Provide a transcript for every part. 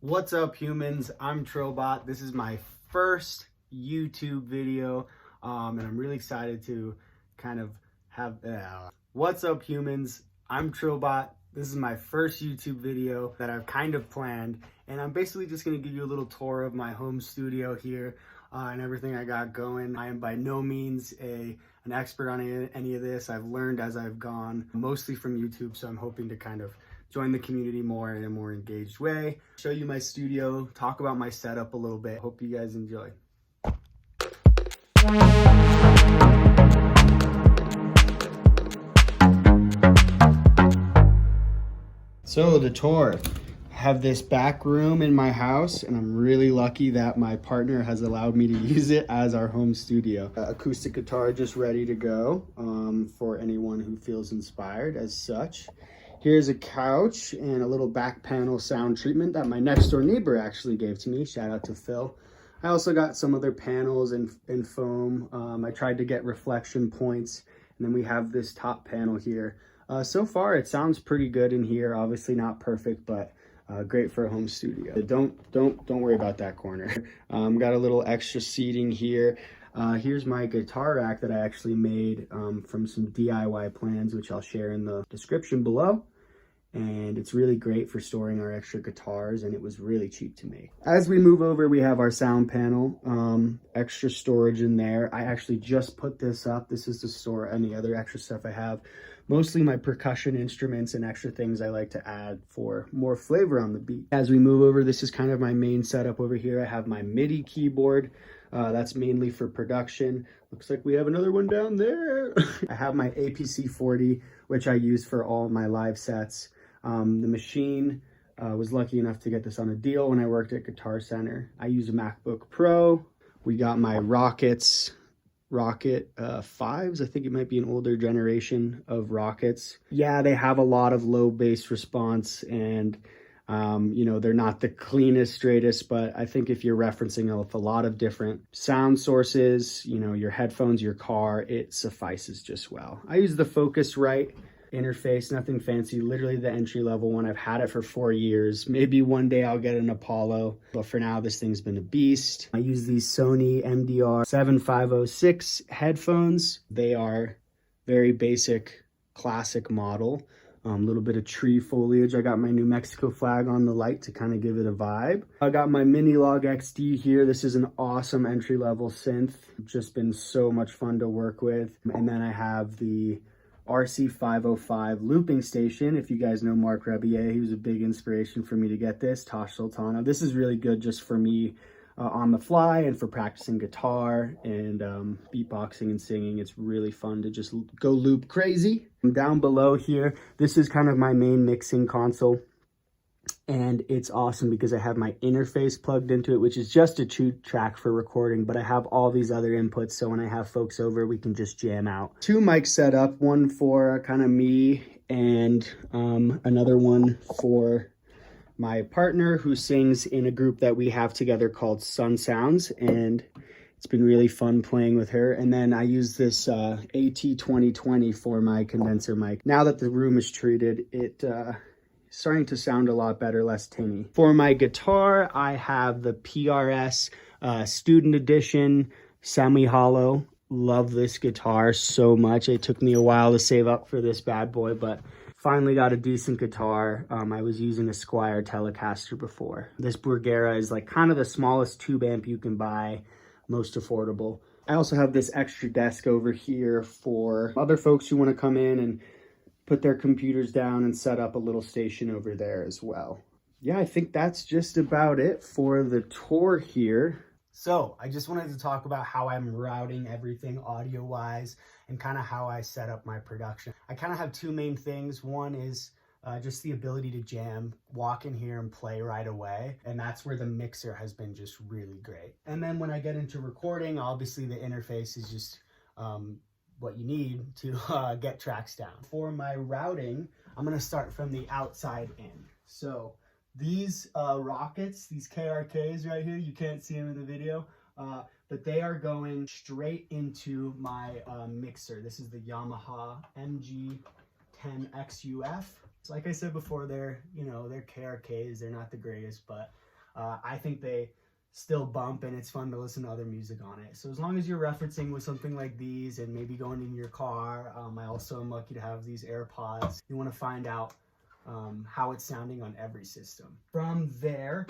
What's up, humans? I'm TrillBot. This is my first YouTube video, and I'm really excited to kind of have. What's up, humans? I'm TrillBot. This is my first YouTube video that I've kind of planned, and I'm basically just going to give you a little tour of my home studio here and everything I got going. I am by no means an expert on any of this. I've learned as I've gone, mostly from YouTube, so I'm hoping to kind of join the community more in a more engaged way, show you my studio, talk about my setup a little bit. Hope you guys enjoy. So the tour. I have this back room in my house, and I'm really lucky that my partner has allowed me to use it as our home studio. Acoustic guitar just ready to go for anyone who feels inspired as such. Here's a couch and a little back panel sound treatment that my next door neighbor actually gave to me. Shout out to Phil. I also got some other panels and foam. I tried to get reflection points, and then we have this top panel here. So far it sounds pretty good in here. Obviously not perfect, but great for a home studio. Don't worry about that corner. Got a little extra seating here. Here's my guitar rack that I actually made from some DIY plans, which I'll share in the description below. And it's really great for storing our extra guitars, and it was really cheap to make. As we move over, we have our sound panel, extra storage in there. I actually just put this up. This is to store any other extra stuff I have. Mostly my percussion instruments and extra things I like to add for more flavor on the beat. As we move over, this is kind of my main setup over here. I have my MIDI keyboard. That's mainly for production. Looks like we have another one down there. I have my APC 40, which I use for all my live sets. The machine, was lucky enough to get this on a deal when I worked at Guitar Center. I use a MacBook Pro. We got my Rocket 5s. I think it might be an older generation of Rockets. Yeah, they have a lot of low bass response, and you know, they're not the cleanest, straightest, but I think if you're referencing a lot of different sound sources, you know, your headphones, your car, it suffices just well. I use the Focusrite interface, nothing fancy, literally the entry-level one. I've had it for 4 years. Maybe one day I'll get an Apollo, but for now this thing's been a beast. I use these Sony MDR 7506 headphones. They are very basic, classic model. A little bit of tree foliage. I got my New Mexico flag on the light to kind of give it a vibe. I got my Minilog XD here. This is an awesome entry-level synth. Just been so much fun to work with. And then I have the RC505 looping station. If you guys know Mark Rebier, he was a big inspiration for me to get this. Tosh Sultana. This is really good just for me on the fly and for practicing guitar and beatboxing and singing. It's really fun to just go loop crazy. Down below here, this is kind of my main mixing console. And it's awesome because I have my interface plugged into it, which is just a 2-track for recording, but I have all these other inputs, so when I have folks over, we can just jam out. 2 mics set up, one for kind of me and another one for my partner who sings in a group that we have together called Sun Sounds, and it's been really fun playing with her. And then I use this AT2020 for my condenser mic. Now that the room is treated, it starting to sound a lot better, less tinny. For my guitar, I have the PRS Student Edition semi-hollow. Love this guitar so much. It took me a while to save up for this bad boy, but finally got a decent guitar. I was using a Squier Telecaster before. This Bruguera is like kind of the smallest tube amp you can buy, most affordable. I also have this extra desk over here for other folks who want to come in and put their computers down and set up a little station over there as well. Yeah, I think that's just about it for the tour here. So I just wanted to talk about how I'm routing everything audio-wise and kind of how I set up my production. I kind of have 2 main things. One is just the ability to jam, walk in here and play right away. And that's where the mixer has been just really great. And then when I get into recording, obviously the interface is just what you need to get tracks down. For my routing, I'm gonna start from the outside in. So these Rockets, these KRKs right here, you can't see them in the video, but they are going straight into my mixer. This is the Yamaha MG10XUF. So like I said before, they're KRKs, they're not the greatest, but I think they still bump and it's fun to listen to other music on it. So as long as you're referencing with something like these and maybe going in your car, I also am lucky to have these AirPods. You want to find out how it's sounding on every system. From there,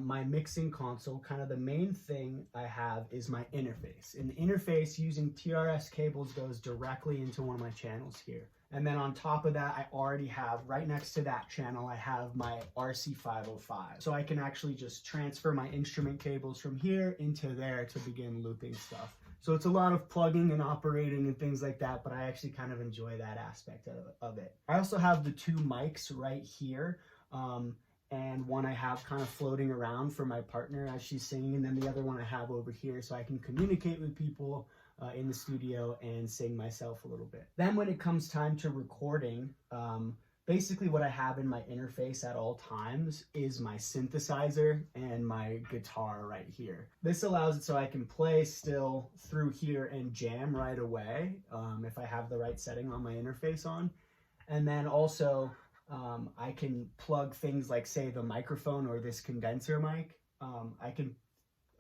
my mixing console, kind of the main thing I have is my interface. And the interface using TRS cables goes directly into one of my channels here. And then on top of that, I already have, right next to that channel, I have my RC505. So I can actually just transfer my instrument cables from here into there to begin looping stuff. So it's a lot of plugging and operating and things like that, but I actually kind of enjoy that aspect of it. I also have the two mics right here. And one I have kind of floating around for my partner as she's singing, and then the other one I have over here so I can communicate with people in the studio and sing myself a little bit. Then when it comes time to recording, basically what I have in my interface at all times is my synthesizer and my guitar right here. This allows it so I can play still through here and jam right away if I have the right setting on my interface on. And then also I can plug things like, say, the microphone or this condenser mic. I can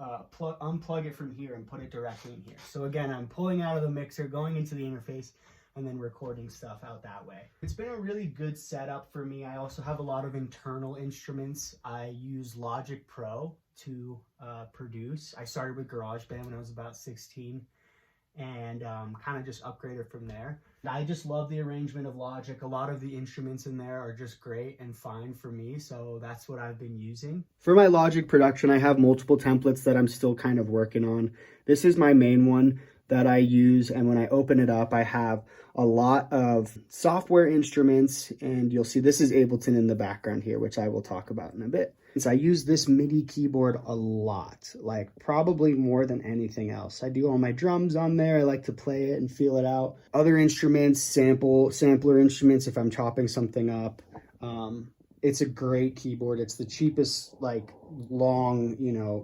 unplug it from here and put it directly in here. So again, I'm pulling out of the mixer, going into the interface, and then recording stuff out that way. It's been a really good setup for me. I also have a lot of internal instruments. I use Logic Pro to produce. I started with GarageBand when I was about 16 and kind of just upgraded from there. I just love the arrangement of Logic. A lot of the instruments in there are just great and fine for me, so that's what I've been using. For my Logic production, I have multiple templates that I'm still kind of working on. This is my main one that I use, and when I open it up, I have a lot of software instruments, and you'll see this is Ableton in the background here, which I will talk about in a bit. So I use this MIDI keyboard a lot, like probably more than anything else. I do all my drums on there. I like to play it and feel it out. Other instruments, sampler instruments if I'm chopping something up. It's a great keyboard. It's the cheapest, like, long,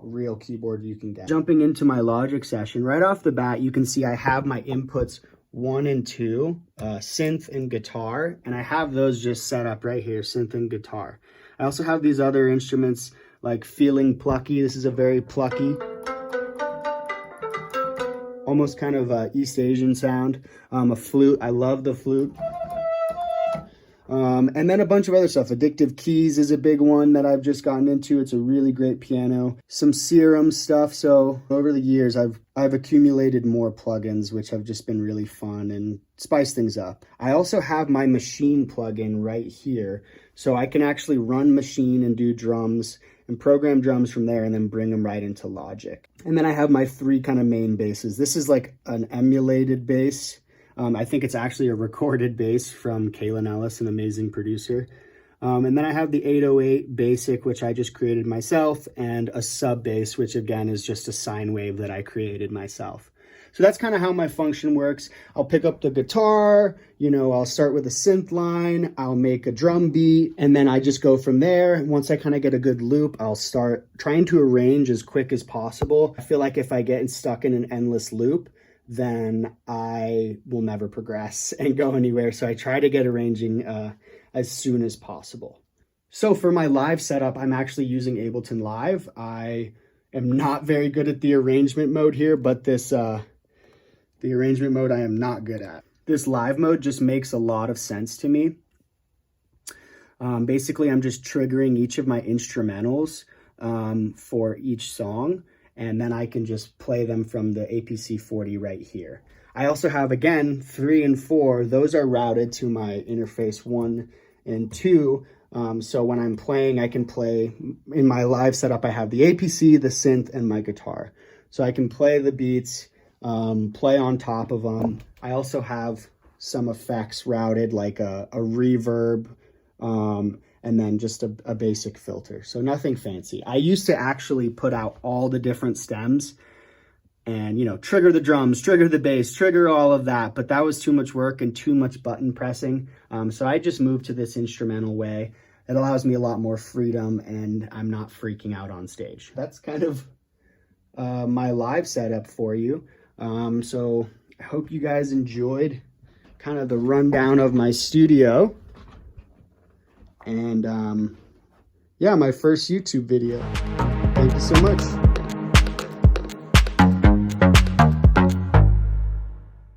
real keyboard you can get. Jumping into my Logic session, right off the bat, you can see I have my inputs 1 and 2, synth and guitar, and I have those just set up right here, synth and guitar. I also have these other instruments like Feeling Plucky. This is a very plucky, almost kind of East Asian sound. A flute. I love the flute. And then a bunch of other stuff. Addictive Keys is a big one that I've just gotten into. It's a really great piano. Some Serum stuff. So over the years, I've accumulated more plugins, which have just been really fun and spice things up. I also have my Machine plugin right here. So I can actually run Machine and do drums and program drums from there and then bring them right into Logic. And then I have my 3 kind of main basses. This is like an emulated bass. I think it's actually a recorded bass from Kaylin Ellis, an amazing producer. And then I have the 808 Basic, which I just created myself, and a sub bass, which again is just a sine wave that I created myself. So that's kind of how my function works. I'll pick up the guitar, I'll start with a synth line, I'll make a drum beat, and then I just go from there. Once I kind of get a good loop, I'll start trying to arrange as quick as possible. I feel like if I get stuck in an endless loop, then I will never progress and go anywhere. So I try to get arranging as soon as possible. So for my live setup, I'm actually using Ableton Live. I am not very good at the arrangement mode here, but the arrangement mode I am not good at. This live mode just makes a lot of sense to me. Basically, I'm just triggering each of my instrumentals for each song, and then I can just play them from the APC 40 right here. I also have, again, 3 and 4. Those are routed to my interface 1 and 2. So when I'm playing, I can play, in my live setup, I have the APC, the synth, and my guitar. So I can play the beats, play on top of them. I also have some effects routed, like a reverb, and then just a basic filter. So nothing fancy. I used to actually put out all the different stems and, trigger the drums, trigger the bass, trigger all of that. But that was too much work and too much button pressing. So I just moved to this instrumental way. It allows me a lot more freedom and I'm not freaking out on stage. That's kind of my live setup for you. So I hope you guys enjoyed kind of the rundown of my studio. And yeah, my first YouTube video. Thank you so much.